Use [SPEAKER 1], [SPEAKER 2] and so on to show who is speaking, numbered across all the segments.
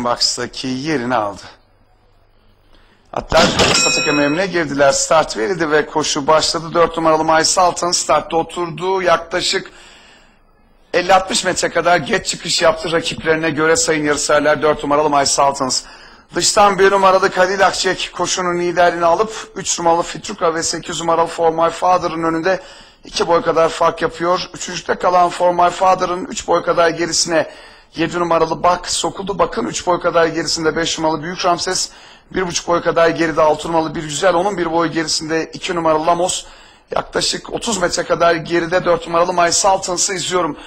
[SPEAKER 1] Box'taki yerini aldı. Hatta Patakam emrine girdiler. Start verildi ve koşu başladı. 4 numaralı Miles Altın startta oturdu. Yaklaşık 50-60 metre kadar geç çıkış yaptı rakiplerine göre sayın yarışseverler. 4 numaralı Miles Altın. Dıştan 1 numaralı Kadil Akçek koşunun liderliğini alıp 3 numaralı Fitruka ve 8 numaralı For My Father'ın önünde 2 boy kadar fark yapıyor. Üçüncüde kalan For My Father'ın 3 boy kadar gerisine 7 numaralı Bak sokuldu. Bakın 3 boy kadar gerisinde 5 numaralı Büyük Ramses. 1,5 boy kadar geride 6 numaralı Bir Güzel. Onun 1 boy gerisinde 2 numaralı Lamos. Yaklaşık 30 metre kadar geride 4 numaralı Miles Altıns'ı izliyorum.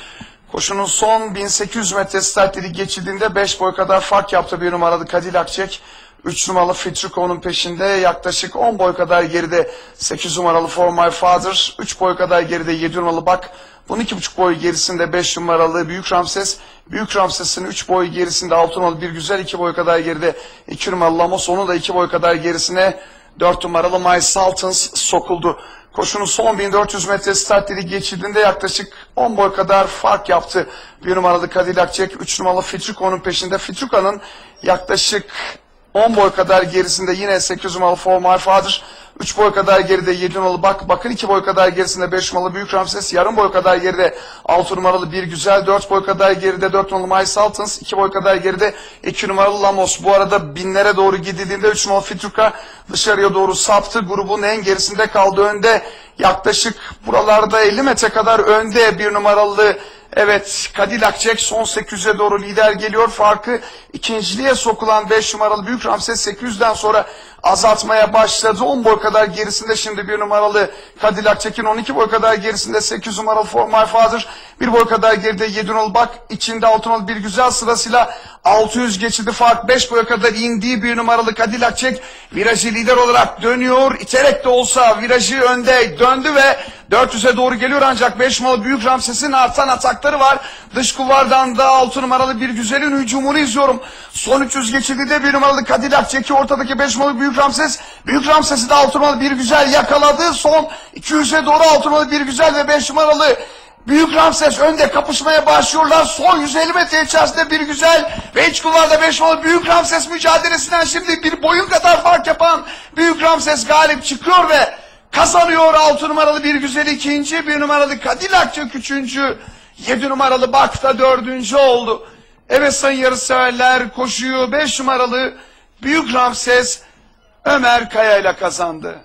[SPEAKER 1] Koşunun son 1800 metre start dili geçildiğinde 5 boy kadar fark yaptı 1 numaralı Kadil Akçek. 3 numaralı Fitruko'nun peşinde yaklaşık 10 boy kadar geride 8 numaralı For My Father. 3 boy kadar geride 7 numaralı Bak. Bunun 2,5 boy gerisinde 5 numaralı Büyük Ramses. Büyük Ramses'in 3 boy gerisinde 6 numaralı Bir Güzel. 2 boy kadar geride 2 numaralı Lamos. Onun da 2 boy kadar gerisine 4 numaralı Miles Altons sokuldu. Koşunun son 1400 metre start dili geçildiğinde yaklaşık 10 boy kadar fark yaptı. 1 numaralı Kadil Akçek, 3 numaralı Fitruko'nun peşinde. Fitruka'nın yaklaşık 10 boy kadar gerisinde yine 8 numaralı For My Father. 3 boy kadar geride 7 numaralı Bak. Bakın 2 boy kadar gerisinde 5 numaralı Büyük Ramses. Yarım boy kadar geride 6 numaralı Bir Güzel. 4 boy kadar geride 4 numaralı Miles Altons. 2 boy kadar geride 2 numaralı Lamos. Bu arada binlere doğru gidildiğinde 3 numaralı Fitruka dışarıya doğru saptı. Grubun en gerisinde kaldı, önde. Yaklaşık buralarda 50 metre kadar önde 1 numaralı Kadil Akçek son 800'e doğru lider geliyor. Farkı ikinciliğe sokulan 5 numaralı Büyük Ramses 800'den sonra azaltmaya başladı. 10 boy kadar gerisinde şimdi 1 numaralı Kadil Akçek'in 12 boy kadar gerisinde 8 numaralı For My Father. 1 boy kadar geride 7 numaralı Bak. İçinde 6 numaralı Bir Güzel sırasıyla 600 geçildi fark. 5 boy kadar indiği 1 numaralı Kadil Akçek virajı lider olarak dönüyor. İterek de olsa virajı önde döndü ve 400'e doğru geliyor ancak 5 numaralı Büyük Ramses'in artan atakları var. Dış kulvardan da 6 numaralı Bir Güzel'in hücumunu izliyorum. Son 300 geçildi de 1 numaralı Kadil Akçek'i ortadaki 5 numaralı Büyük Ramses. Büyük Ramses'i de 6 numaralı Bir Güzel yakaladı. Son 200'e doğru 6 numaralı Bir Güzel ve 5 numaralı Büyük Ramses önde kapışmaya başlıyorlar. Son 150 metre içerisinde Bir Güzel ve iç kulvarda 5 numaralı Büyük Ramses mücadelesinden şimdi bir boyun kadar fark yapan Büyük Ramses galip çıkıyor ve kazanıyor. 6 numaralı Bir Güzel ikinci, 1 numaralı Kadil Akçek üçüncü, 7 numaralı Bak da dördüncü oldu. Evet sayın yarışseverler, koşuyu 5 numaralı Büyük Ramses Ömer Kaya ile kazandı.